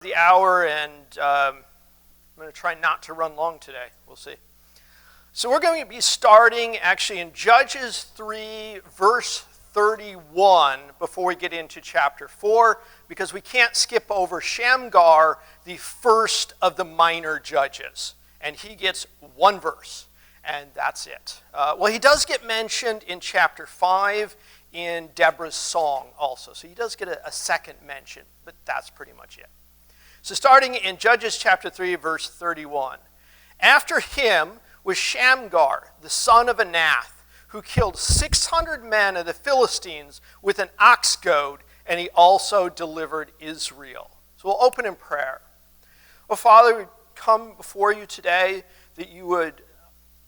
The hour, and I'm going to try not to run long today. We'll see. So we're going to be starting actually in Judges 3, verse 31 before we get into chapter 4, because we can't skip over Shamgar, the first of the minor judges. And he gets one verse, and that's it. Well, he does get mentioned in chapter 5 in Deborah's song also. So he does get a second mention, but that's pretty much it. So starting in Judges chapter 3, verse 31. After him was Shamgar, the son of Anath, who killed 600 men of the Philistines with an ox goad, and he also delivered Israel. So we'll open in prayer. Oh, Father, we come before you today that you would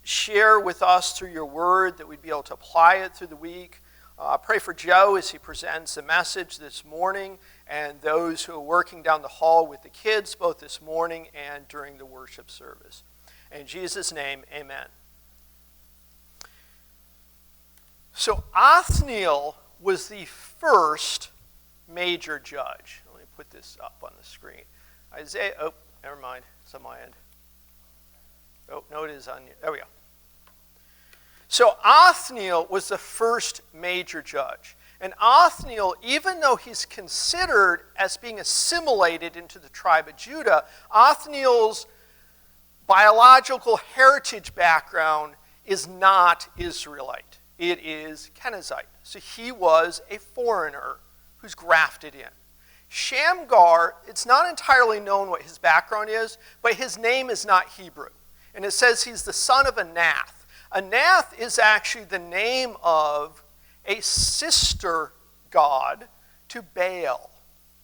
share with us through your word, that we'd be able to apply it through the week. I pray for Joe as he presents the message this morning, and those who are working down the hall with the kids, both this morning and during the worship service. In Jesus' name, amen. So Othniel was the first major judge. Let me put this up on the screen. Isaiah, oh, never mind, it's on my end. Oh, no, it is on you. There we go. So Othniel was the first major judge. And Othniel, even though he's considered as being assimilated into the tribe of Judah, Othniel's biological heritage background is not Israelite. It is Kenizzite. So he was a foreigner who's grafted in. Shamgar, it's not entirely known what his background is, but his name is not Hebrew. And it says he's the son of Anath. Anath is actually the name of a sister god to Baal.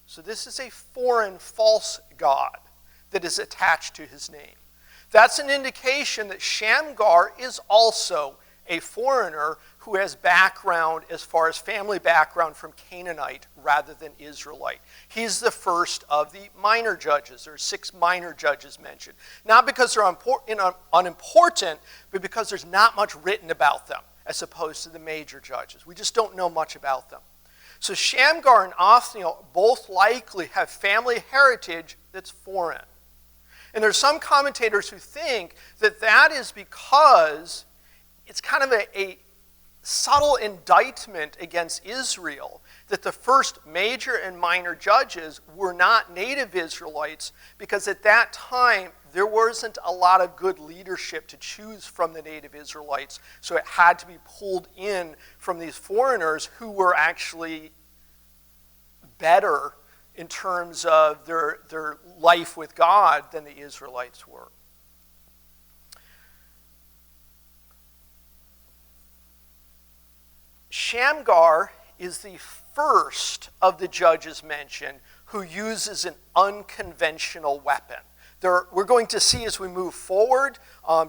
So this is a foreign false god that is attached to his name. That's an indication that Shamgar is also a foreigner who has background as far as family background from Canaanite rather than Israelite. He's the first of the minor judges. There are 6 minor judges mentioned. Not because they're unimportant, but because there's not much written about them as opposed to the major judges. We just don't know much about them. So Shamgar and Othniel both likely have family heritage that's foreign. And there's some commentators who think that that is because it's kind of a subtle indictment against Israel that the first major and minor judges were not native Israelites, because at that time there wasn't a lot of good leadership to choose from the native Israelites, so it had to be pulled in from these foreigners who were actually better in terms of their life with God than the Israelites were. Shamgar is the first of the judges mentioned who uses an unconventional weapon. We're going to see as we move forward,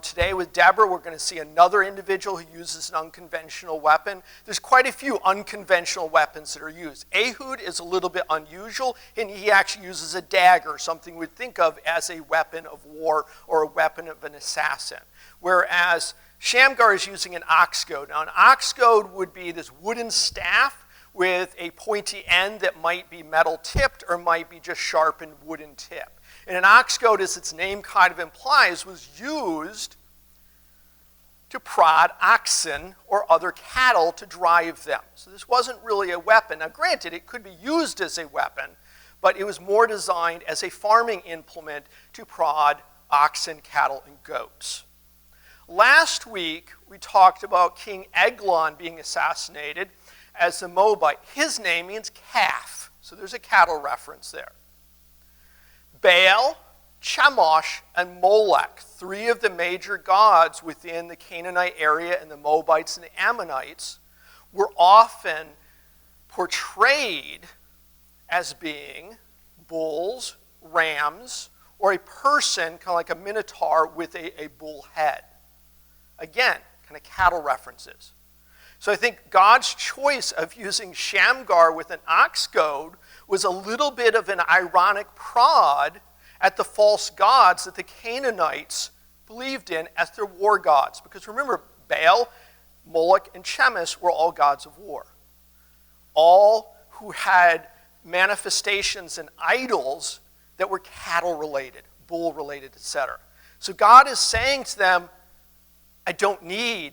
today with Deborah, we're going to see another individual who uses an unconventional weapon. There's quite a few unconventional weapons that are used. Ehud is a little bit unusual, and he actually uses a dagger, something we'd think of as a weapon of war or a weapon of an assassin. Whereas Shamgar is using an ox goad. Now, an ox goad would be this wooden staff with a pointy end that might be metal tipped or might be just sharpened wooden tip. And an ox goad, as its name kind of implies, was used to prod oxen or other cattle to drive them. So this wasn't really a weapon. Now, granted, it could be used as a weapon, but it was more designed as a farming implement to prod oxen, cattle, and goats. Last week, we talked about King Eglon being assassinated as the Moabite. His name means calf, so there's a cattle reference there. Baal, Chemosh, and Molech, 3 of the major gods within the Canaanite area and the Moabites and the Ammonites, were often portrayed as being bulls, rams, or a person, kind of like a minotaur with a bull head. Again, kind of cattle references. So I think God's choice of using Shamgar with an ox goad was a little bit of an ironic prod at the false gods that the Canaanites believed in as their war gods. Because remember, Baal, Moloch, and Chemosh were all gods of war. All who had manifestations and idols that were cattle related, bull related, etc. So God is saying to them, I don't need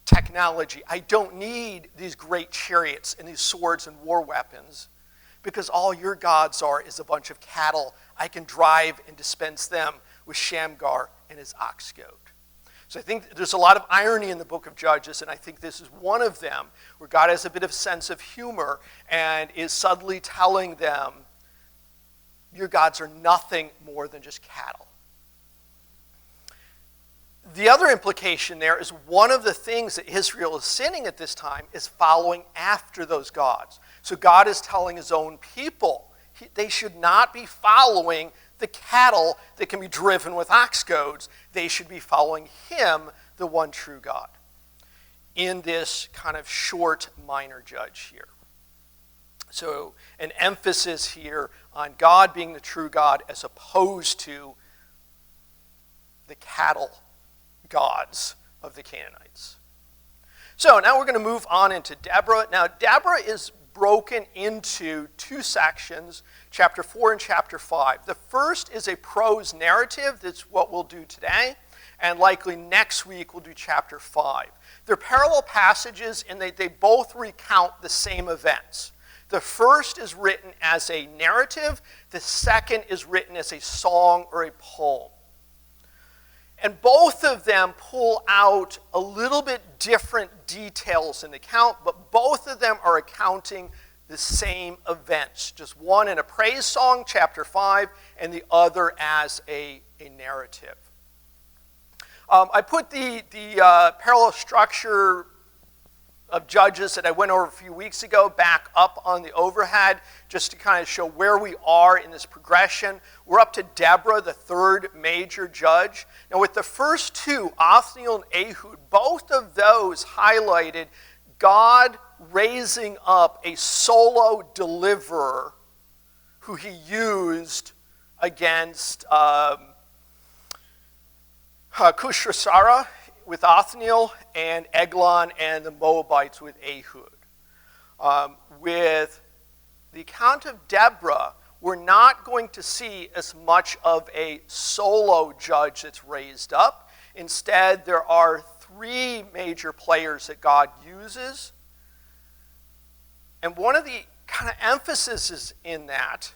technology. I don't need these great chariots and these swords and war weapons, because all your gods are is a bunch of cattle. I can drive and dispense them with Shamgar and his ox goad. So I think there's a lot of irony in the book of Judges, and I think this is one of them, where God has a bit of sense of humor and is subtly telling them, your gods are nothing more than just cattle. The other implication there is one of the things that Israel is sinning at this time is following after those gods. So God is telling his own people they should not be following the cattle that can be driven with ox goads. They should be following him, the one true God, in this kind of short minor judge here. So an emphasis here on God being the true God as opposed to the cattle gods of the Canaanites. So now we're going to move on into Deborah. Now Deborah is broken into two sections, chapter 4 and chapter 5. The first is a prose narrative. That's what we'll do today. And likely next week we'll do chapter 5. They're parallel passages, and they both recount the same events. The first is written as a narrative. The second is written as a song or a poem. And both of them pull out a little bit different details in the account, but both of them are accounting the same events. Just one in a praise song, chapter 5, and the other as a narrative. I put the parallel structure of Judges that I went over a few weeks ago back up on the overhead just to kind of show where we are in this progression. We're up to Deborah, the third major judge. Now with the first two, Othniel and Ehud, both of those highlighted God raising up a solo deliverer who he used against Cush-Rasara with Othniel, and Eglon and the Moabites with Ehud. With the account of Deborah, we're not going to see as much of a solo judge that's raised up. Instead, there are three major players that God uses. And one of the kind of emphases in that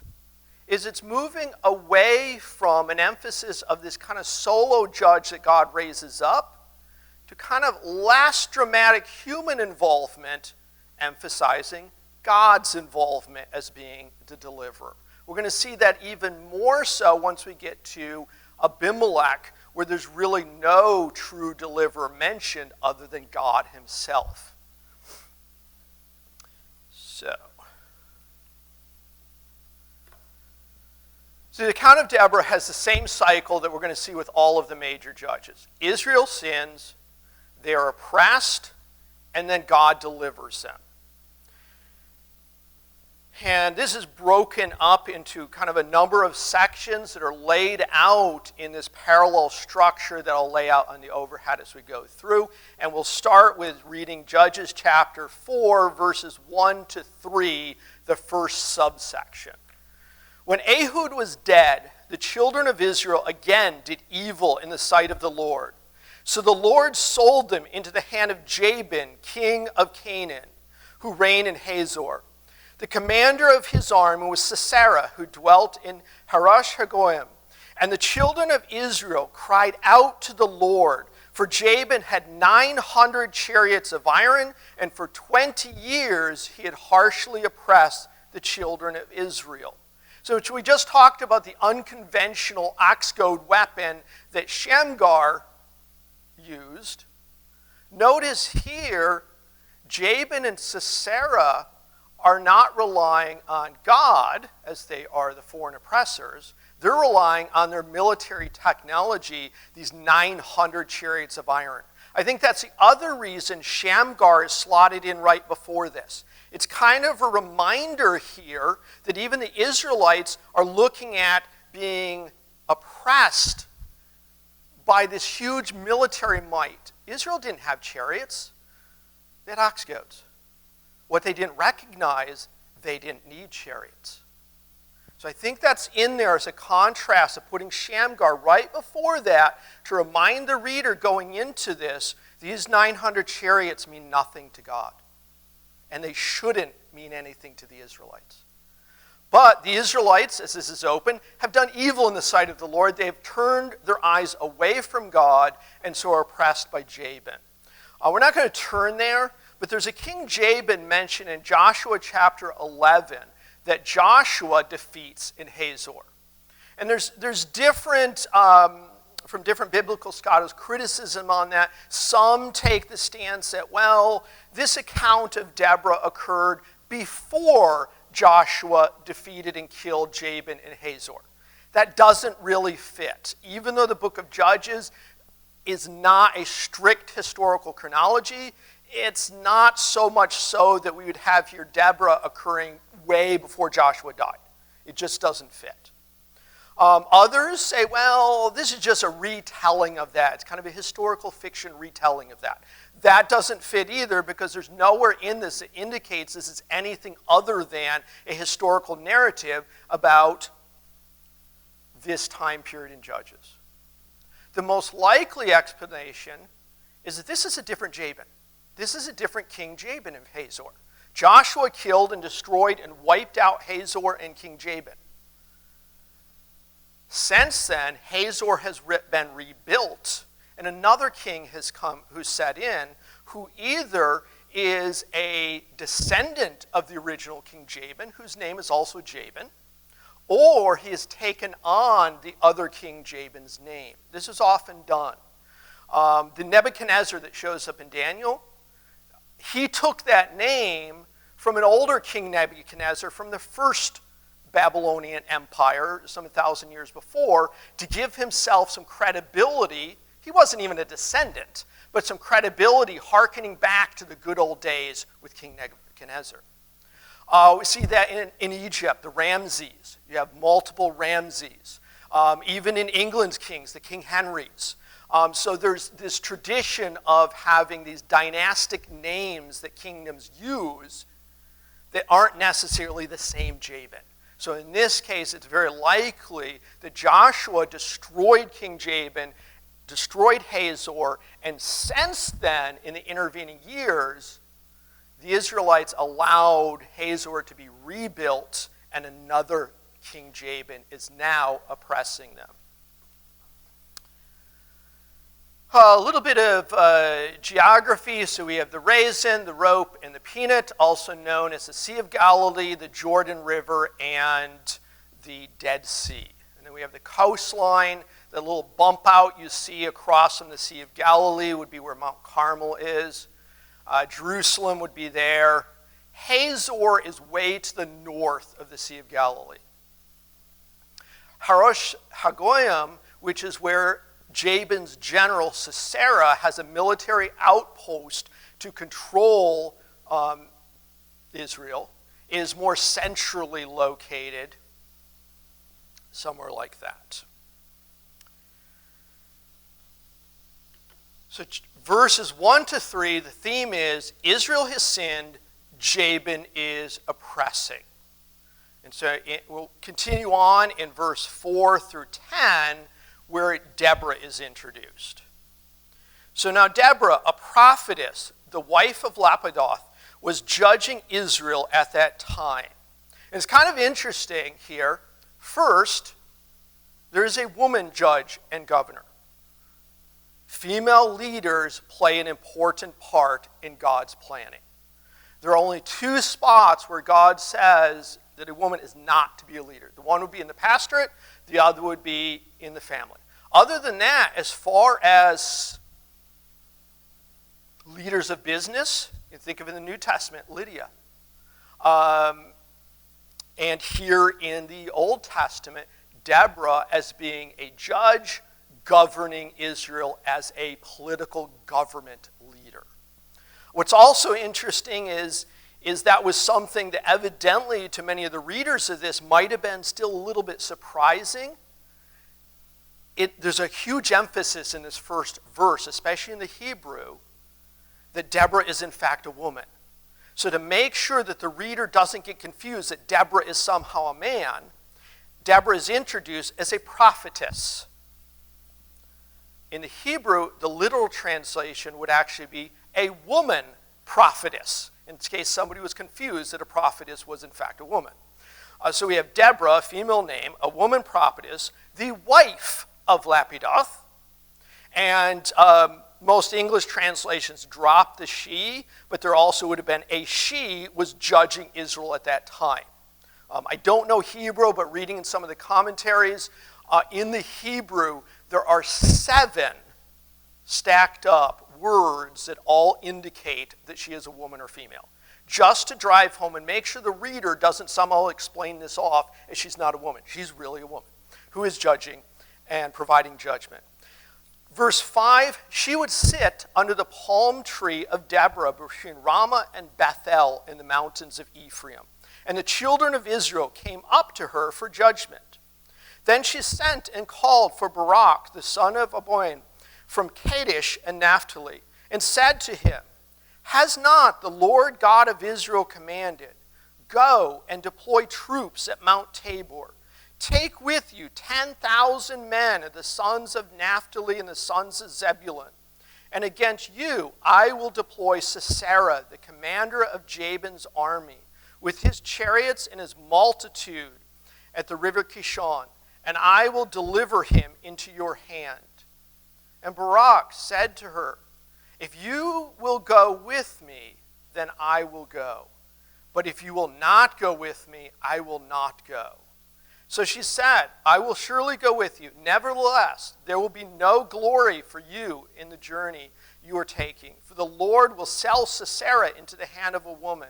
is it's moving away from an emphasis of this kind of solo judge that God raises up to kind of less dramatic human involvement, emphasizing God's involvement as being the deliverer. We're going to see that even more so once we get to Abimelech, where there's really no true deliverer mentioned other than God himself. So the account of Deborah has the same cycle that we're going to see with all of the major judges. Israel sins, they are oppressed, and then God delivers them. And this is broken up into kind of a number of sections that are laid out in this parallel structure that I'll lay out on the overhead as we go through. And we'll start with reading Judges chapter 4, verses 1 to 3, the first subsection. When Ehud was dead, the children of Israel again did evil in the sight of the Lord. So the Lord sold them into the hand of Jabin, king of Canaan, who reigned in Hazor. The commander of his army was Sisera, who dwelt in Harash Hagoyim. And the children of Israel cried out to the Lord, for Jabin had 900 chariots of iron, and for 20 years he had harshly oppressed the children of Israel. So we just talked about the unconventional ox goad weapon that Shamgar used. Notice here, Jabin and Sisera are not relying on God, as they are the foreign oppressors. They're relying on their military technology, these 900 chariots of iron. I think that's the other reason Shamgar is slotted in right before this. It's kind of a reminder here that even the Israelites are looking at being oppressed by this huge military might. Israel didn't have chariots. They had ox goads. What they didn't recognize, they didn't need chariots. So I think that's in there as a contrast of putting Shamgar right before that to remind the reader going into this, these 900 chariots mean nothing to God. And they shouldn't mean anything to the Israelites. But the Israelites, as this is open, have done evil in the sight of the Lord. They have turned their eyes away from God and so are oppressed by Jabin. We're not going to turn there, but there's a King Jabin mentioned in Joshua chapter 11 that Joshua defeats in Hazor. And there's different, from different biblical scholars, criticism on that. Some take the stance that, well, this account of Deborah occurred before Joshua defeated and killed Jabin in Hazor. That doesn't really fit. Even though the book of Judges is not a strict historical chronology, it's not so much so that we would have here Deborah occurring way before Joshua died. It just doesn't fit. Others say, well, this is just a retelling of that. It's kind of a historical fiction retelling of that. That doesn't fit either because there's nowhere in this that indicates this is anything other than a historical narrative about this time period in Judges. The most likely explanation is that this is a different Jabin. This is a different King Jabin of Hazor. Joshua killed and destroyed and wiped out Hazor and King Jabin. Since then, Hazor has been rebuilt, and another king has come who's set in, who either is a descendant of the original King Jabin, whose name is also Jabin, or he has taken on the other King Jabin's name. This is often done. The Nebuchadnezzar that shows up in Daniel, he took that name from an older King Nebuchadnezzar from the first Babylonian Empire, some 1,000 years before, to give himself some credibility. He wasn't even a descendant, but some credibility hearkening back to the good old days with King Nebuchadnezzar. We see that in Egypt, the Ramses. You have multiple Ramses. Even in England's kings, the King Henrys. So there's this tradition of having these dynastic names that kingdoms use that aren't necessarily the same Jabin. So in this case, it's very likely that Joshua destroyed King Jabin, destroyed Hazor, and since then, in the intervening years, the Israelites allowed Hazor to be rebuilt, and another King Jabin is now oppressing them. A little bit of geography. So we have the raisin, the rope, and the peanut, also known as the Sea of Galilee, the Jordan River, and the Dead Sea. And then we have the coastline. The little bump out you see across from the Sea of Galilee would be where Mount Carmel is. Jerusalem would be there. Hazor is way to the north of the Sea of Galilee. Harosh Hagoyim, which is where Jabin's general Sisera has a military outpost to control Israel, is more centrally located, somewhere like that. So verses 1 to 3, the theme is Israel has sinned, Jabin is oppressing. And so we'll continue on in verse 4 through 10, where Deborah is introduced. So now Deborah, a prophetess, the wife of Lapidoth, was judging Israel at that time. And it's kind of interesting here. First, there is a woman judge and governor. Female leaders play an important part in God's planning. There are only two spots where God says that a woman is not to be a leader. The one would be in the pastorate, the other would be in the family. Other than that, as far as leaders of business, you think of in the New Testament, Lydia. And here in the Old Testament, Deborah as being a judge governing Israel as a political government leader. What's also interesting is that was something that evidently to many of the readers of this might have been still a little bit surprising. There's a huge emphasis in this first verse, especially in the Hebrew, that Deborah is in fact a woman. So to make sure that the reader doesn't get confused that Deborah is somehow a man, Deborah is introduced as a prophetess. In the Hebrew, the literal translation would actually be a woman prophetess, in case somebody was confused that a prophetess was in fact a woman. So we have Deborah, a female name, a woman prophetess, the wife of Lapidoth, and most English translations drop the she, but there also would have been a she was judging Israel at that time. I don't know Hebrew, but reading in some of the commentaries, in the Hebrew, there are 7 stacked up words that all indicate that she is a woman or female, just to drive home and make sure the reader doesn't somehow explain this off as she's not a woman. She's really a woman who is judging and providing judgment. Verse 5, she would sit under the palm tree of Deborah between Ramah and Bethel in the mountains of Ephraim. And the children of Israel came up to her for judgment. Then she sent and called for Barak, the son of Aboin, from Kadesh and Naphtali, and said to him, has not the Lord God of Israel commanded, go and deploy troops at Mount Tabor? Take with you 10,000 men of the sons of Naphtali and the sons of Zebulun. And against you I will deploy Sisera, the commander of Jabin's army, with his chariots and his multitude at the river Kishon, and I will deliver him into your hand. And Barak said to her, if you will go with me, then I will go. But if you will not go with me, I will not go. So she said, I will surely go with you. Nevertheless, there will be no glory for you in the journey you are taking, for the Lord will sell Sisera into the hand of a woman.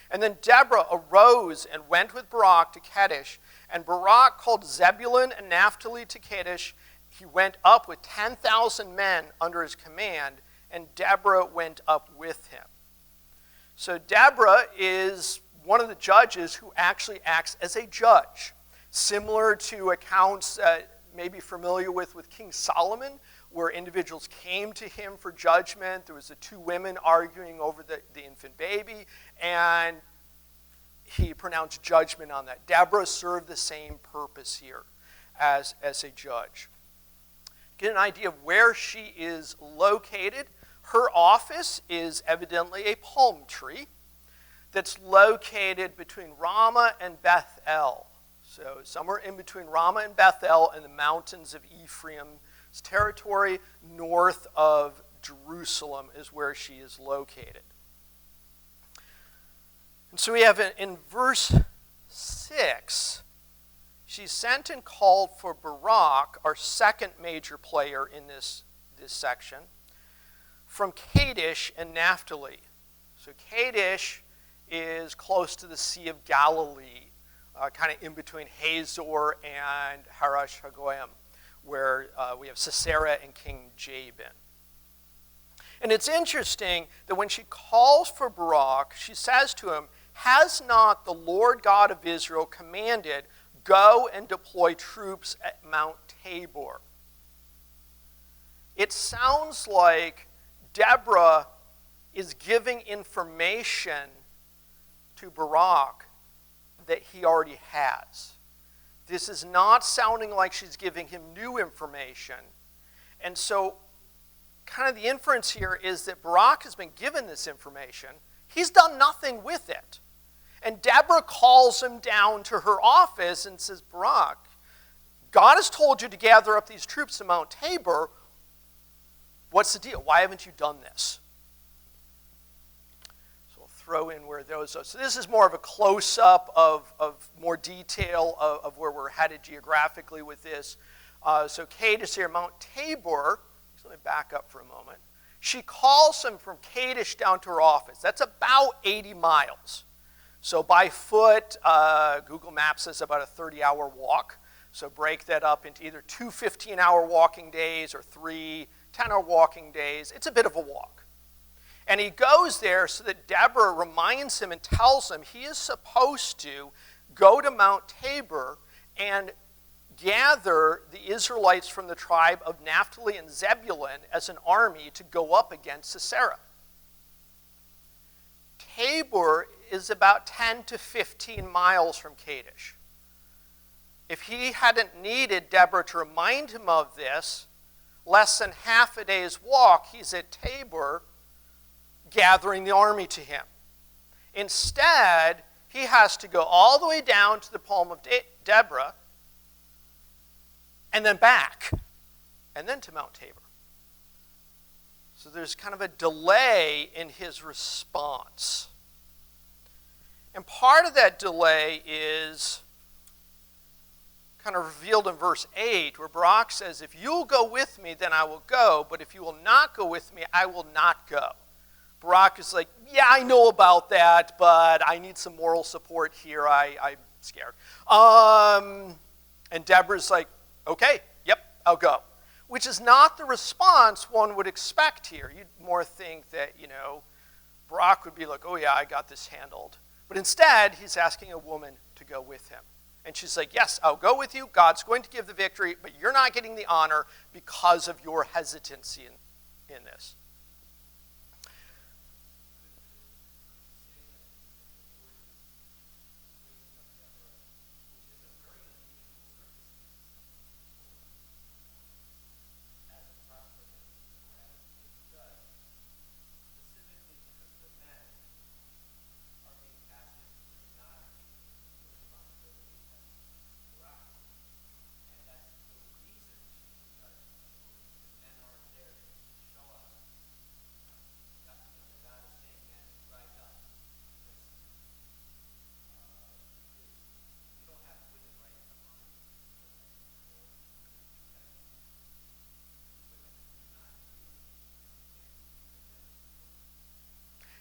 And then Deborah arose and went with Barak to Kadesh, and Barak called Zebulun and Naphtali to Kadesh. He went up with 10,000 men under his command, and Deborah went up with him. So Deborah is one of the judges who actually acts as a judge, similar to accounts maybe familiar with King Solomon, where individuals came to him for judgment. There was the 2 women arguing over the infant baby, and he pronounced judgment on that. Deborah served the same purpose here as a judge. Get an idea of where she is located. Her office is evidently a palm tree that's located between Ramah and Bethel. So somewhere in between Ramah and Bethel in the mountains of Ephraim's territory, north of Jerusalem is where she is located. And so we have in verse 6, she sent and called for Barak, our second major player in this section, from Kadesh and Naphtali. So Kadesh is close to the Sea of Galilee, kind of in between Hazor and Harash Hagoyim, where we have Sisera and King Jabin. And it's interesting that when she calls for Barak, she says to him, has not the Lord God of Israel commanded, go and deploy troops at Mount Tabor? It sounds like Deborah is giving information to Barak that he already has. This is not sounding like she's giving him new information. And so kind of the inference here is that Barak has been given this information. He's done nothing with it. And Deborah calls him down to her office and says, Barak, God has told you to gather up these troops to Mount Tabor. What's the deal? Why haven't you done this? So we'll throw in where those are. So this is more of a close-up of more detail of where we're headed geographically with this. So Kadesh here, Mount Tabor. Let me back up for a moment. She calls him from Kadesh down to her office. That's about 80 miles. So by foot, Google Maps says about a 30-hour walk. So break that up into either 2 15-hour walking days or 3 10-hour walking days. It's a bit of a walk. And he goes there so that Deborah reminds him and tells him he is supposed to go to Mount Tabor and gather the Israelites from the tribe of Naphtali and Zebulun as an army to go up against Sisera. Tabor is about 10 to 15 miles from Kadesh. if he hadn't needed Deborah to remind him of this, less than half a day's walk, he's at Tabor gathering the army to him. Instead, he has to go all the way down to the Palm of Deborah and then back, and then to Mount Tabor. So there's kind of a delay in his response. And part of that delay is kind of revealed in verse 8, where Barak says, if you'll go with me, then I will go, but if you will not go with me, I will not go. Barak is like, yeah, I know about that, but I need some moral support here. I'm scared. And Deborah's like, okay, yep, I'll go. Which is not the response one would expect here. You'd more think that, Barak would be like, oh yeah, I got this handled. But instead, he's asking a woman to go with him. And she's like, yes, I'll go with you. God's going to give the victory, but you're not getting the honor because of your hesitancy in this.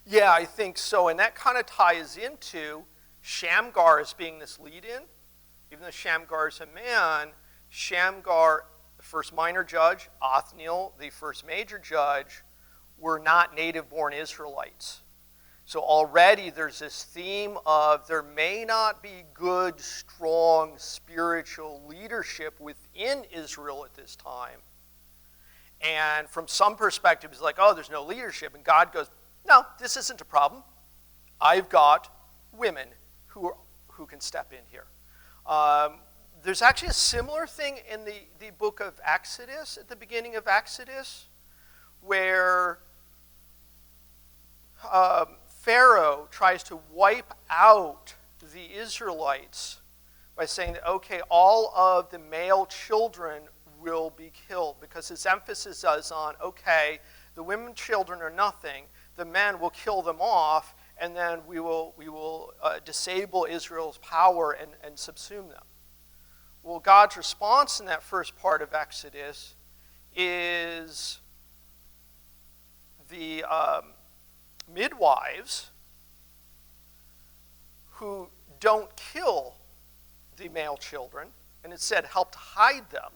Yeah, I think so. And that kind of ties into Shamgar as being this lead-in. Even though Shamgar is a man, Shamgar, the first minor judge, Othniel, the first major judge, were not native-born Israelites. So already there's this theme of there may not be good, strong, spiritual leadership within Israel at this time. And from some perspective, it's like, oh, there's no leadership. And God goes, no, this isn't a problem. I've got women who can step in here. There's actually a similar thing in the book of Exodus, at the beginning of Exodus, where Pharaoh tries to wipe out the Israelites by saying that, okay, all of the male children will be killed, because his emphasis is on, okay, the women children are nothing, the men will kill them off, and then we will disable Israel's power and subsume them. Well, God's response in that first part of Exodus is the midwives who don't kill the male children, and instead help to hide them.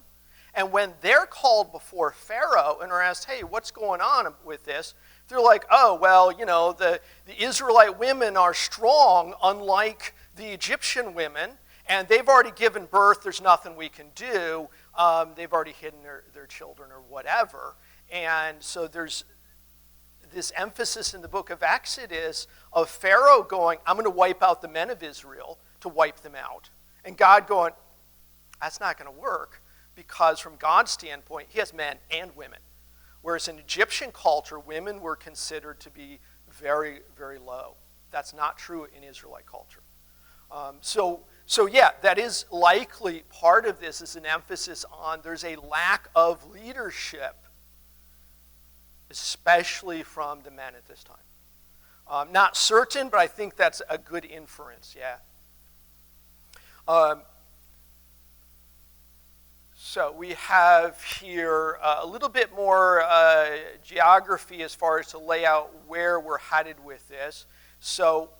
And when they're called before Pharaoh and are asked, hey, what's going on with this? They're like, oh, well, the Israelite women are strong, unlike the Egyptian women, and they've already given birth. There's nothing we can do. They've already hidden their children or whatever. And so there's this emphasis in the book of Exodus of Pharaoh going, I'm going to wipe out the men of Israel to wipe them out. And God going, that's not going to work, because from God's standpoint, he has men and women. Whereas in Egyptian culture, women were considered to be very, very low. That's not true in Israelite culture. So yeah, that is likely part of this is an emphasis on there's a lack of leadership, especially from the men at this time. Not certain, but I think that's a good inference, yeah. So we have here a little bit more geography as far as to lay out where we're headed with this. So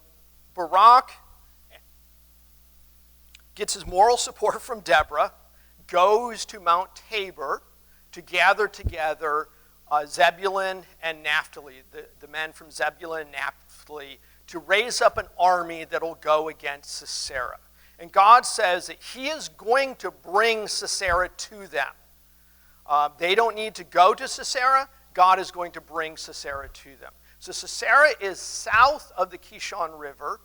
Barak gets his moral support from Deborah, goes to Mount Tabor to gather together Zebulun and Naphtali, the men from Zebulun and Naphtali, to raise up an army that will go against Sisera. And God says that he is going to bring Sisera to them. They don't need to go to Sisera. God is going to bring Sisera to them. So Sisera is south of the Kishon River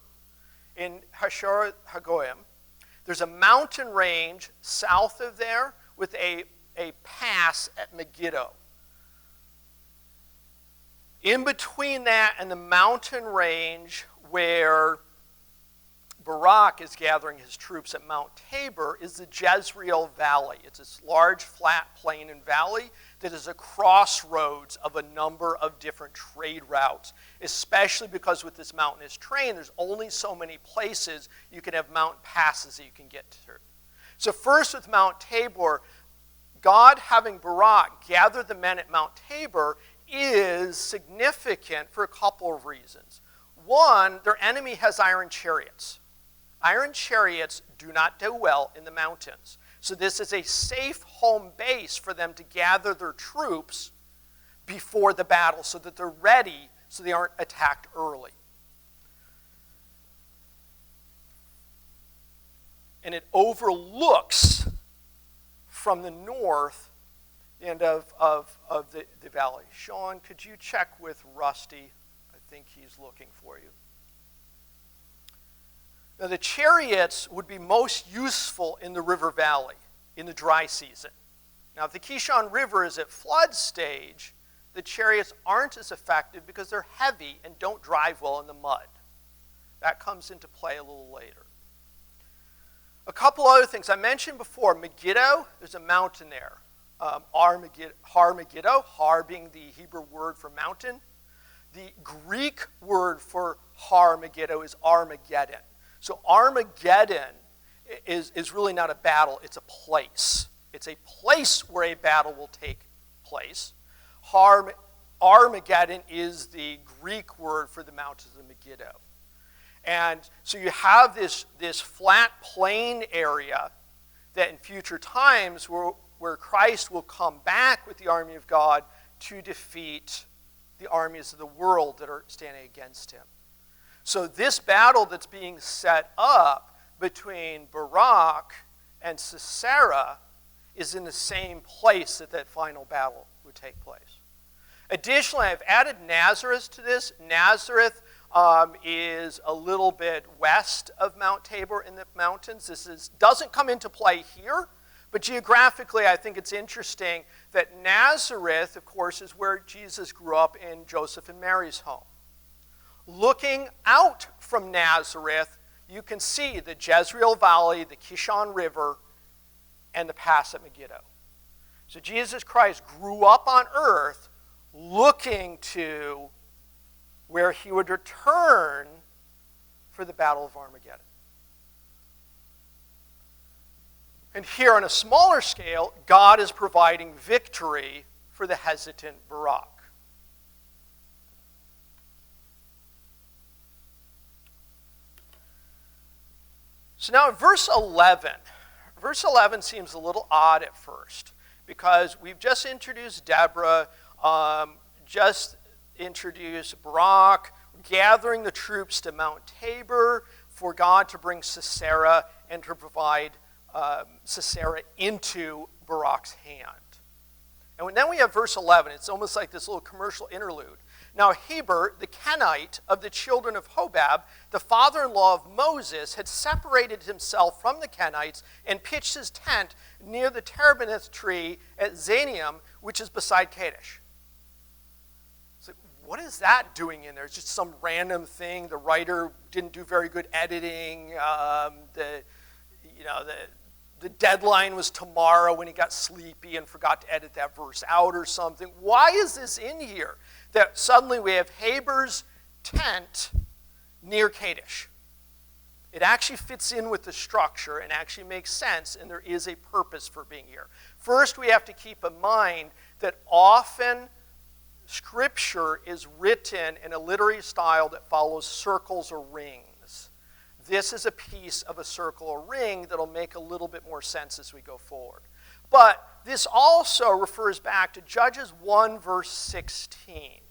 in Hashar Hagoyim. There's a mountain range south of there with a pass at Megiddo. In between that and the mountain range where Barak is gathering his troops at Mount Tabor is the Jezreel Valley. It's this large, flat plain and valley that is a crossroads of a number of different trade routes, especially because with this mountainous terrain, there's only so many places you can have mountain passes that you can get through. So first with Mount Tabor, God having Barak gather the men at Mount Tabor is significant for a couple of reasons. One, their enemy has iron chariots. Iron chariots do not do well in the mountains. So this is a safe home base for them to gather their troops before the battle so that they're ready so they aren't attacked early. And it overlooks from the north the end of the valley. Sean, could you check with Rusty? I think he's looking for you. Now, the chariots would be most useful in the river valley in the dry season. Now, if the Kishon River is at flood stage, the chariots aren't as effective because they're heavy and don't drive well in the mud. That comes into play a little later. A couple other things. I mentioned before, Megiddo, there's a mountain there. Har Megiddo, Har being the Hebrew word for mountain. The Greek word for Har Megiddo is Armageddon. So Armageddon is really not a battle, it's a place. It's a place where a battle will take place. Armageddon is the Greek word for the mountains of Megiddo. And so you have this flat plain area that in future times where Christ will come back with the army of God to defeat the armies of the world that are standing against him. So this battle that's being set up between Barak and Sisera is in the same place that final battle would take place. Additionally, I've added Nazareth to this. Nazareth is a little bit west of Mount Tabor in the mountains. This doesn't come into play here, but geographically I think it's interesting that Nazareth, of course, is where Jesus grew up in Joseph and Mary's home. Looking out from Nazareth, you can see the Jezreel Valley, the Kishon River, and the pass at Megiddo. So Jesus Christ grew up on earth looking to where he would return for the Battle of Armageddon. And here on a smaller scale, God is providing victory for the hesitant Barak. So now in verse 11 seems a little odd at first because we've just introduced Deborah, just introduced Barak, gathering the troops to Mount Tabor for God to bring Sisera and to provide Sisera into Barak's hand. And then we have verse 11. It's almost like this little commercial interlude. Now Heber, the Kenite of the children of Hobab, the father-in-law of Moses, had separated himself from the Kenites and pitched his tent near the terebinth tree at Zanium, which is beside Kadesh. So what is that doing in there? It's just some random thing. The writer didn't do very good editing. The deadline was tomorrow when he got sleepy and forgot to edit that verse out or something. Why is this in here? That suddenly we have Heber's tent near Kadesh. It actually fits in with the structure and actually makes sense, and there is a purpose for being here. First, we have to keep in mind that often Scripture is written in a literary style that follows circles or rings. This is a piece of a circle or ring that'll make a little bit more sense as we go forward. But this also refers back to Judges 1, verse 16.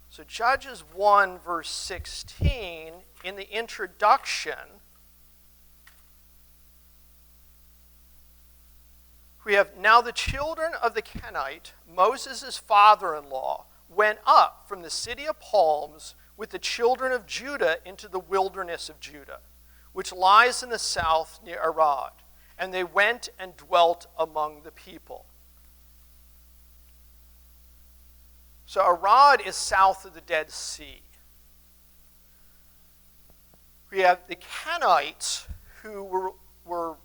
So Judges 1, verse 16, in the introduction, we have, now the children of the Kenite, Moses' father-in-law, went up from the city of palms with the children of Judah into the wilderness of Judah, which lies in the south near Arad. And they went and dwelt among the people. So Arad is south of the Dead Sea. We have the Kenites, who were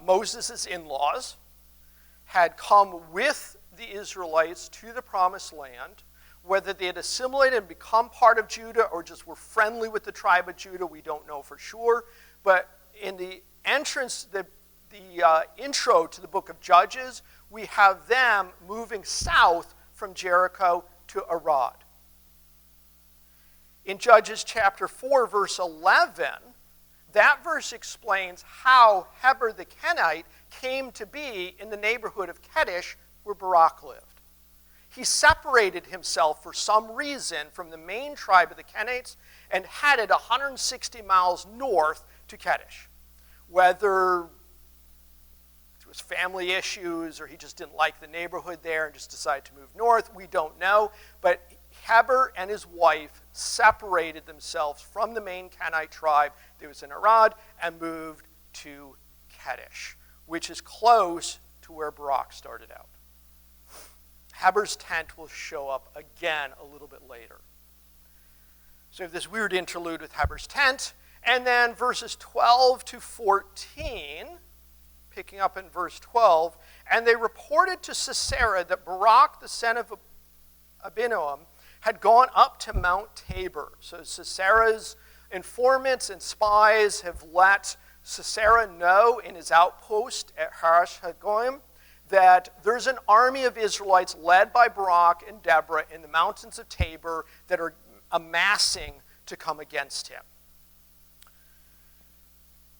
Moses' in-laws, had come with the Israelites to the Promised Land. Whether they had assimilated and become part of Judah or just were friendly with the tribe of Judah, we don't know for sure. But in the entrance, the intro to the book of Judges, we have them moving south from Jericho to Arad. In Judges chapter 4, verse 11, that verse explains how Heber the Kenite came to be in the neighborhood of Kadesh, where Barak lived. He separated himself for some reason from the main tribe of the Kenites and headed 160 miles north to Kadesh. Whether it was family issues or he just didn't like the neighborhood there and just decided to move north, we don't know. But Heber and his wife separated themselves from the main Kenite tribe that was in Arad and moved to Kadesh, which is close to where Barak started out. Heber's tent will show up again a little bit later. So we have this weird interlude with Heber's tent, and then verses 12 to 14, picking up in verse 12, and they reported to Sisera that Barak, the son of Abinoam, had gone up to Mount Tabor. So Sisera's informants and spies have let Sisera know in his outpost at Harash Hagoyim that there's an army of Israelites led by Barak and Deborah in the mountains of Tabor that are amassing to come against him.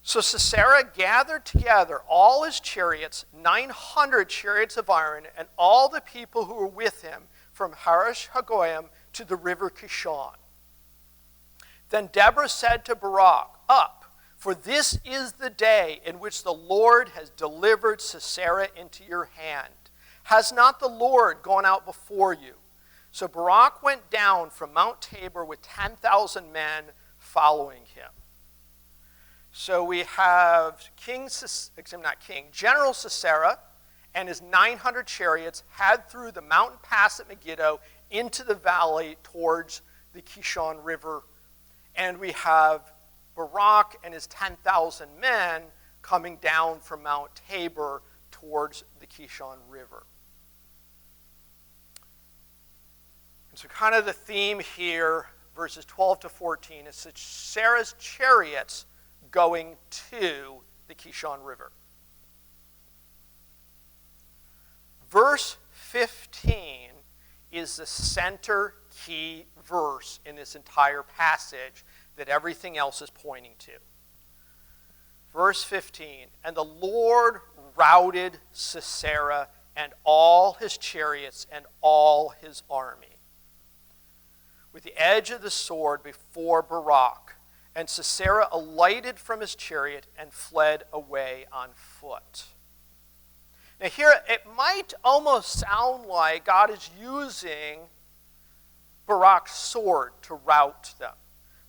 So Sisera gathered together all his chariots, 900 chariots of iron, and all the people who were with him from Harash Hagoyim to the river Kishon. Then Deborah said to Barak, "Up, for this is the day in which the Lord has delivered Sisera into your hand. Has not the Lord gone out before you?" So Barak went down from Mount Tabor with 10,000 men following him. So we have General Sisera and his 900 chariots head through the mountain pass at Megiddo into the valley towards the Kishon River. And we have Barak and his 10,000 men coming down from Mount Tabor towards the Kishon River. And so kind of the theme here, verses 12 to 14, is Sisera's chariots going to the Kishon River. Verse 15 is the center key verse in this entire passage that everything else is pointing to. Verse 15, and the Lord routed Sisera and all his chariots and all his army with the edge of the sword before Barak. And Sisera alighted from his chariot and fled away on foot. Now here, it might almost sound like God is using Barak's sword to rout them.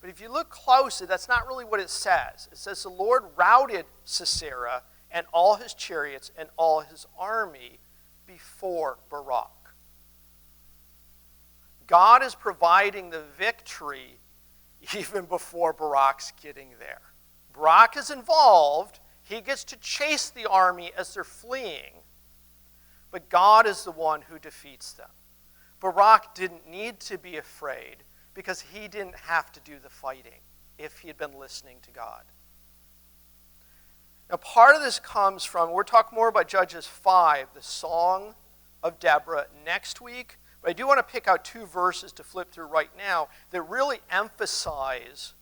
But if you look closely, that's not really what it says. It says the Lord routed Sisera and all his chariots and all his army before Barak. God is providing the victory even before Barak's getting there. Barak is involved. He gets to chase the army as they're fleeing. But God is the one who defeats them. Barak didn't need to be afraid because he didn't have to do the fighting if he had been listening to God. Now part of this comes from, we'll talk more about Judges 5, the Song of Deborah next week. But I do want to pick out two verses to flip through right now that really emphasize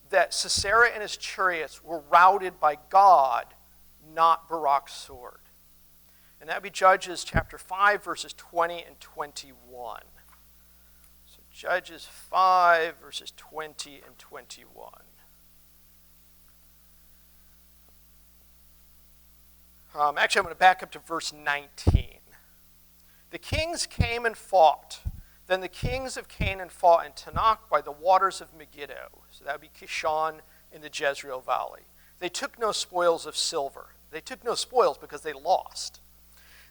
that Sisera and his chariots were routed by God, not Barak's sword. And that would be Judges chapter 5, verses 20 and 21. So Judges 5, verses 20 and 21. Actually, I'm going to back up to verse 19. The kings came and fought. Then the kings of Canaan fought in Tanakh by the waters of Megiddo. So that would be Kishon in the Jezreel Valley. They took no spoils of silver. They took no spoils because they lost.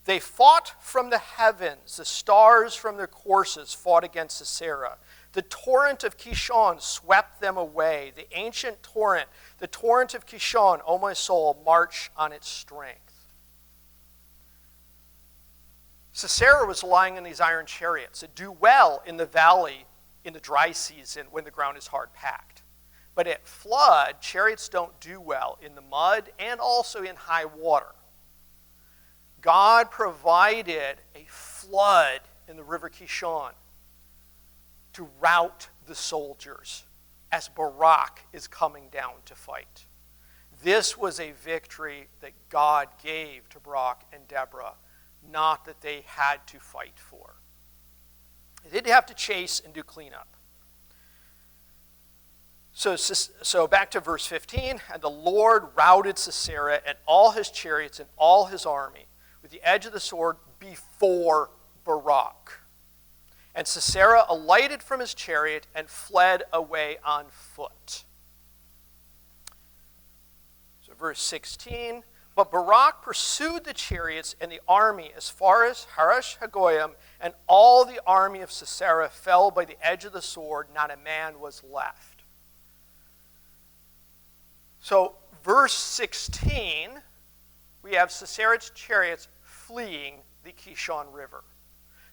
They fought from the heavens. The stars from their courses fought against Sisera. The torrent of Kishon swept them away. The ancient torrent, the torrent of Kishon, O my soul, march on its strength. Sisera was lying in these iron chariots that do well in the valley in the dry season when the ground is hard packed. But at flood, chariots don't do well in the mud and also in high water. God provided a flood in the river Kishon to rout the soldiers as Barak is coming down to fight. This was a victory that God gave to Barak and Deborah, not that they had to fight for. They did have to chase and do cleanup. So back to verse 15. And the Lord routed Sisera and all his chariots and all his army with the edge of the sword before Barak. And Sisera alighted from his chariot and fled away on foot. So verse 16. But Barak pursued the chariots and the army as far as Harash Hagoyim, and all the army of Sisera fell by the edge of the sword. Not a man was left. So verse 16, we have Sisera's chariots fleeing the Kishon River.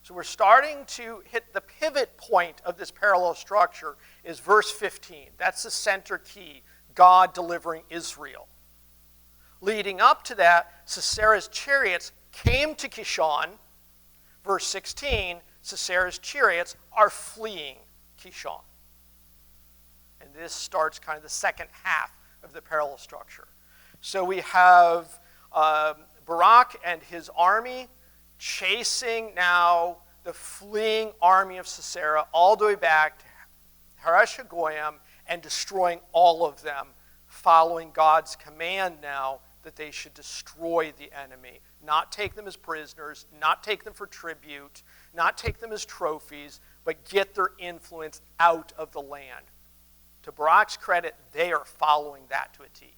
So we're starting to hit the pivot point of this parallel structure is verse 15. That's the center key, God delivering Israel. Leading up to that, Sisera's chariots came to Kishon. Verse 16, Sisera's chariots are fleeing Kishon. And this starts kind of the second half of the parallel structure. So we have Barak and his army chasing now the fleeing army of Sisera all the way back to Harash Hagoyim and destroying all of them, following God's command now that they should destroy the enemy, not take them as prisoners, not take them for tribute, not take them as trophies, but get their influence out of the land. To Barak's credit, they are following that to a T.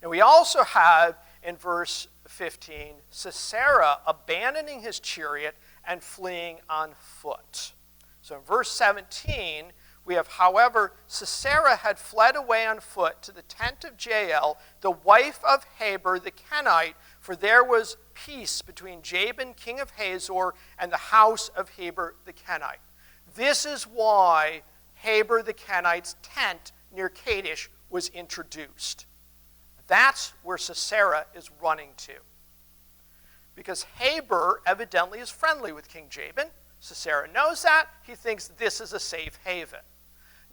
And we also have in verse 15, Sisera abandoning his chariot and fleeing on foot. So in verse 17, we have, however, Sisera had fled away on foot to the tent of Jael, the wife of Heber the Kenite, for there was peace between Jabin, king of Hazor, and the house of Heber the Kenite. This is why Heber the Kenite's tent near Kadesh was introduced. That's where Sisera is running to. Because Heber evidently is friendly with King Jabin. Sisera knows that. He thinks this is a safe haven.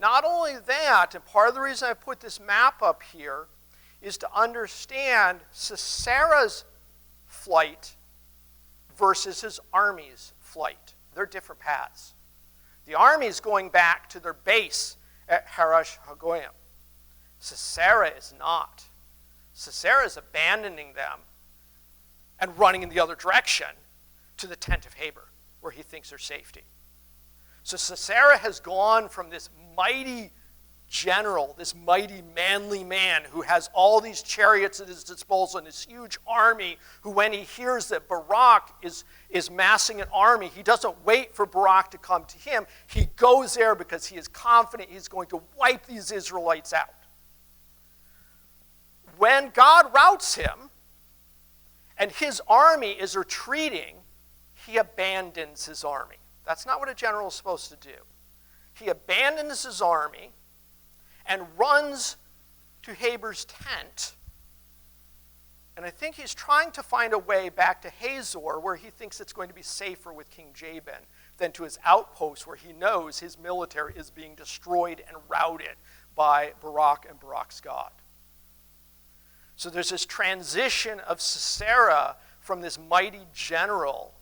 Not only that, and part of the reason I put this map up here is to understand Sisera's flight versus his army's flight. They're different paths. The army is going back to their base at Harash Hagoyim. Sisera is not. Sisera is abandoning them and running in the other direction to the tent of Heber, where he thinks there's safety. So Sisera has gone from this mighty general, this mighty manly man who has all these chariots at his disposal and this huge army, who when he hears that Barak is massing an army, he doesn't wait for Barak to come to him. He goes there because he is confident he's going to wipe these Israelites out. When God routs him and his army is retreating, he abandons his army. That's not what a general is supposed to do. He abandons his army and runs to Heber's tent. And I think he's trying to find a way back to Hazor, where he thinks it's going to be safer with King Jabin, than to his outpost where he knows his military is being destroyed and routed by Barak and Barak's God. So there's this transition of Sisera from this mighty general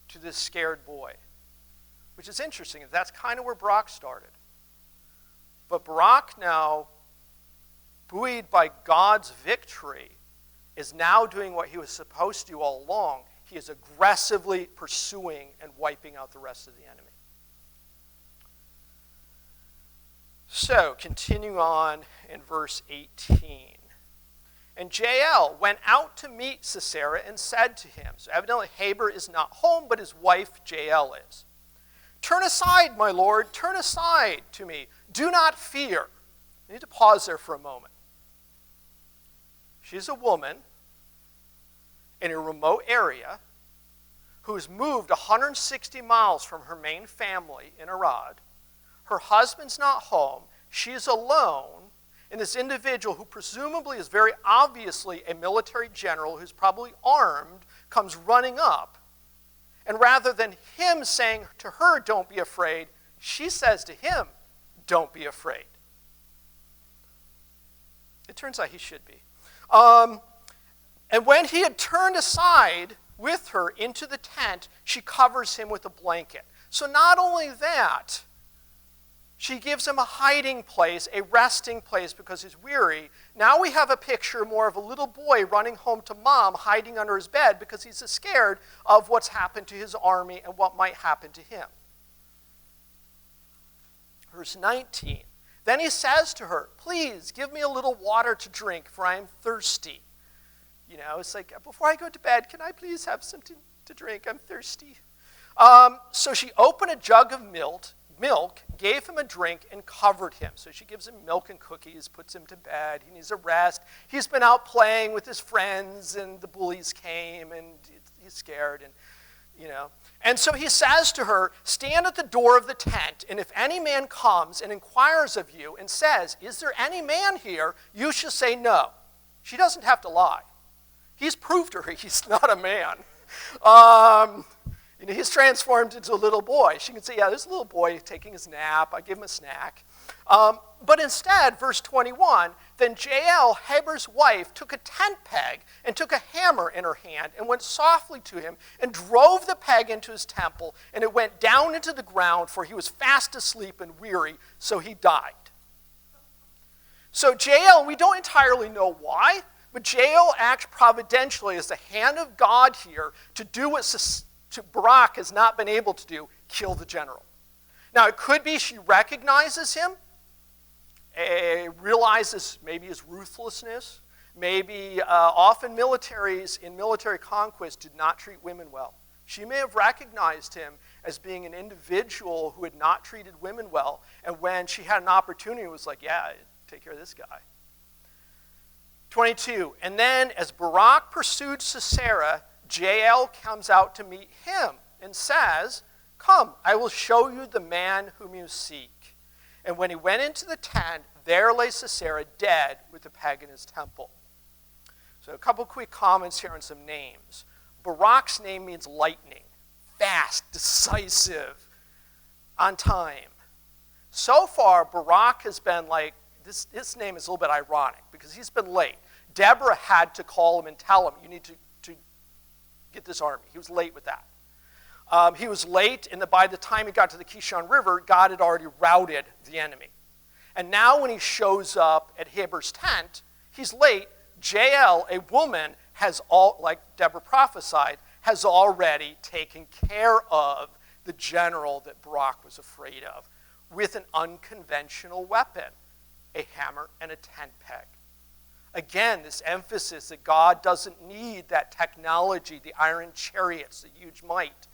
to this scared boy, which is interesting. That's kind of where Barak started. But Barak now, buoyed by God's victory, is now doing what he was supposed to do all along. He is aggressively pursuing and wiping out the rest of the enemy. So, continuing on in verse 18. And Jael went out to meet Sisera and said to him, so evidently Heber is not home, but his wife Jael is. Turn aside, my lord, turn aside to me. Do not fear. I need to pause there for a moment. She's a woman in a remote area who's moved 160 miles from her main family in Arad. Her husband's not home. She's alone. And this individual, who presumably is very obviously a military general who's probably armed, comes running up. And rather than him saying to her, don't be afraid, she says to him, don't be afraid. It turns out he should be. And when he had turned aside with her into the tent, she covers him with a blanket. So not only that, she gives him a hiding place, a resting place because he's weary. Now we have a picture more of a little boy running home to mom, hiding under his bed because he's scared of what's happened to his army and what might happen to him. Verse 19. Then he says to her, please give me a little water to drink, for I am thirsty. You know, it's like, before I go to bed, can I please have something to drink? I'm thirsty. So she opened a jug of milk, gave him a drink, and covered him. So she gives him milk and cookies, puts him to bed. He needs a rest. He's been out playing with his friends, and the bullies came, and he's scared, and you know. And so he says to her, stand at the door of the tent, and if any man comes and inquires of you and says, is there any man here? You shall say no. She doesn't have to lie. He's proved to her he's not a man. You know, he's transformed into a little boy. She can say, yeah, there's a little boy taking his nap. I give him a snack. But instead, verse 21, then Jael, Heber's wife, took a tent peg and took a hammer in her hand and went softly to him and drove the peg into his temple, and it went down into the ground, for he was fast asleep and weary, so he died. So Jael, we don't entirely know why, but Jael acts providentially as the hand of God here to do what Barak has not been able to do, kill the general. Now, it could be she recognizes him, realizes maybe his ruthlessness. Maybe often militaries in military conquest did not treat women well. She may have recognized him as being an individual who had not treated women well, and when she had an opportunity, was like, yeah, take care of this guy. 22, and then as Barak pursued Sisera, Jael comes out to meet him and says, come, I will show you the man whom you seek. And when he went into the tent, there lay Sisera dead with the peg in his temple. So a couple quick comments here on some names. Barak's name means lightning, fast, decisive, on time. So far, Barak has been like, this name is a little bit ironic because he's been late. Deborah had to call him and tell him, you need to get this army. He was late with that. He was late, and by the time he got to the Kishon River, God had already routed the enemy. And now when he shows up at Heber's tent, he's late. Jael, a woman, like Deborah prophesied, has already taken care of the general that Barak was afraid of with an unconventional weapon, a hammer and a tent peg. Again, this emphasis that God doesn't need that technology, the iron chariots, the huge might.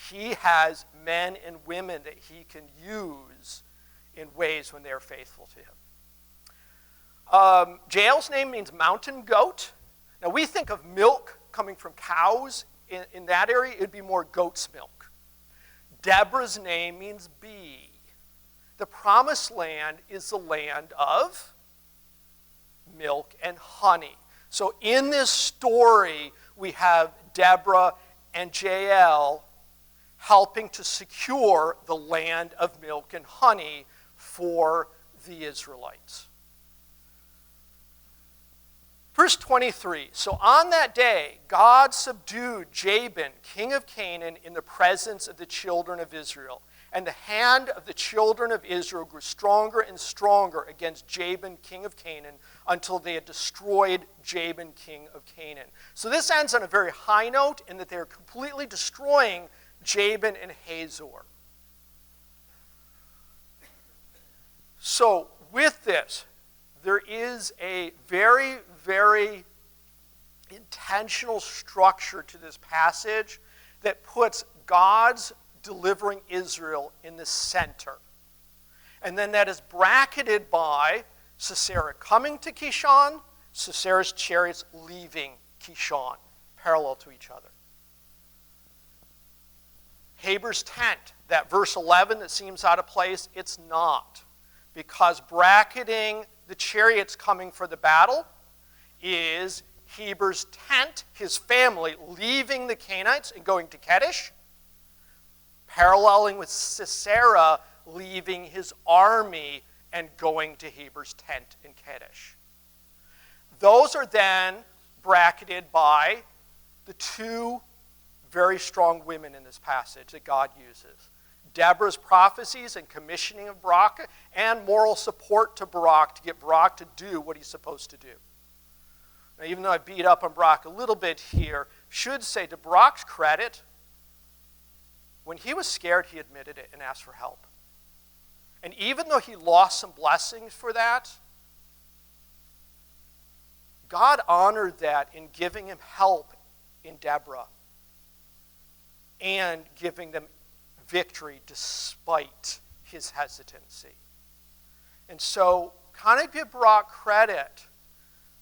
He has men and women that he can use in ways when they are faithful to him. Jael's name means mountain goat. Now we think of milk coming from cows. In that area, it would be more goat's milk. Deborah's name means bee. The promised land is the land of milk and honey. So in this story, we have Deborah and Jael helping to secure the land of milk and honey for the Israelites. Verse 23, so on that day, God subdued Jabin, king of Canaan, in the presence of the children of Israel. And the hand of the children of Israel grew stronger and stronger against Jabin, king of Canaan, until they had destroyed Jabin, king of Canaan. So this ends on a very high note in that they are completely destroying Jabin and Hazor. So with this, there is a very, very intentional structure to this passage that puts God's delivering Israel in the center. And then that is bracketed by Sisera coming to Kishon, Sisera's chariots leaving Kishon, parallel to each other. Heber's tent, that verse 11 that seems out of place, it's not. Because bracketing the chariots coming for the battle is Heber's tent, his family, leaving the Canaanites and going to Kadesh, paralleling with Sisera leaving his army and going to Heber's tent in Kadesh. Those are then bracketed by the two very strong women in this passage that God uses. Deborah's prophecies and commissioning of Barak, and moral support to Barak to get Barak to do what he's supposed to do. Now, even though I beat up on Barak a little bit here, should say to Barak's credit, when he was scared, he admitted it and asked for help. And even though he lost some blessings for that, God honored that in giving him help in Deborah and giving them victory despite his hesitancy. And so kind of give Barak credit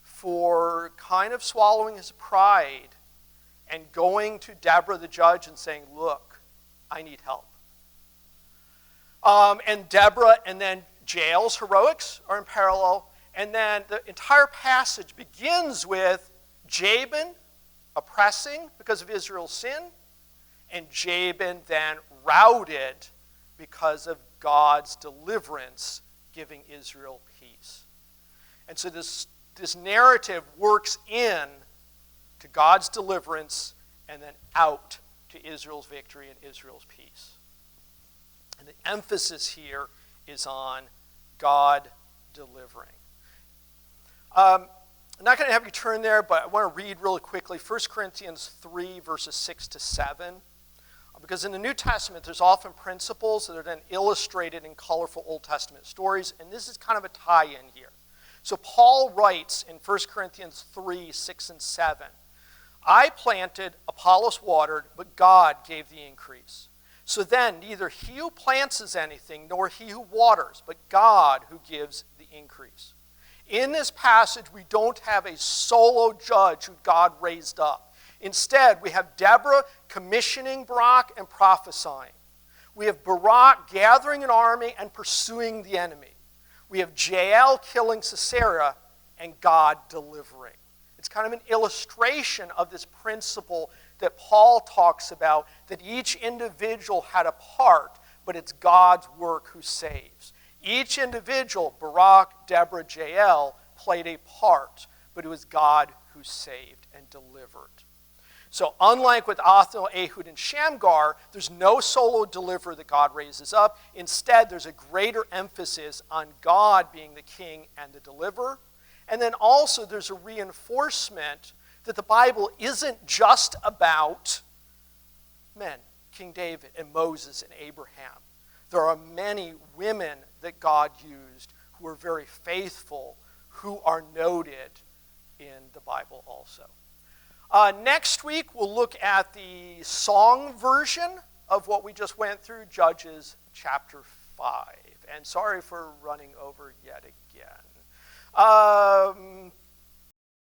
for kind of swallowing his pride and going to Deborah the judge and saying, look, I need help. And Deborah and then Jael's heroics are in parallel. And then the entire passage begins with Jabin oppressing because of Israel's sin, and Jabin then routed because of God's deliverance, giving Israel peace. And so this narrative works in to God's deliverance and then out to Israel's victory and Israel's peace. And the emphasis here is on God delivering. I'm not going to have you turn there, but I want to read really quickly 1 Corinthians 3, verses 6 to 7. Because in the New Testament, there's often principles that are then illustrated in colorful Old Testament stories, and this is kind of a tie-in here. So Paul writes in 1 Corinthians 3, 6 and 7, I planted, Apollos watered, but God gave the increase. So then, neither he who plants is anything, nor he who waters, but God who gives the increase. In this passage, we don't have a solo judge who God raised up. Instead, we have Deborah commissioning Barak and prophesying. We have Barak gathering an army and pursuing the enemy. We have Jael killing Sisera and God delivering. It's kind of an illustration of this principle that Paul talks about, that each individual had a part, but it's God's work who saves. Each individual, Barak, Deborah, Jael, played a part, but it was God who saved and delivered. So unlike with Othniel, Ehud, and Shamgar, there's no solo deliverer that God raises up. Instead, there's a greater emphasis on God being the king and the deliverer. And then also there's a reinforcement that the Bible isn't just about men, King David and Moses and Abraham. There are many women that God used who are very faithful, who are noted in the Bible also. Next week, we'll look at the song version of what we just went through, Judges chapter 5. And sorry for running over yet again.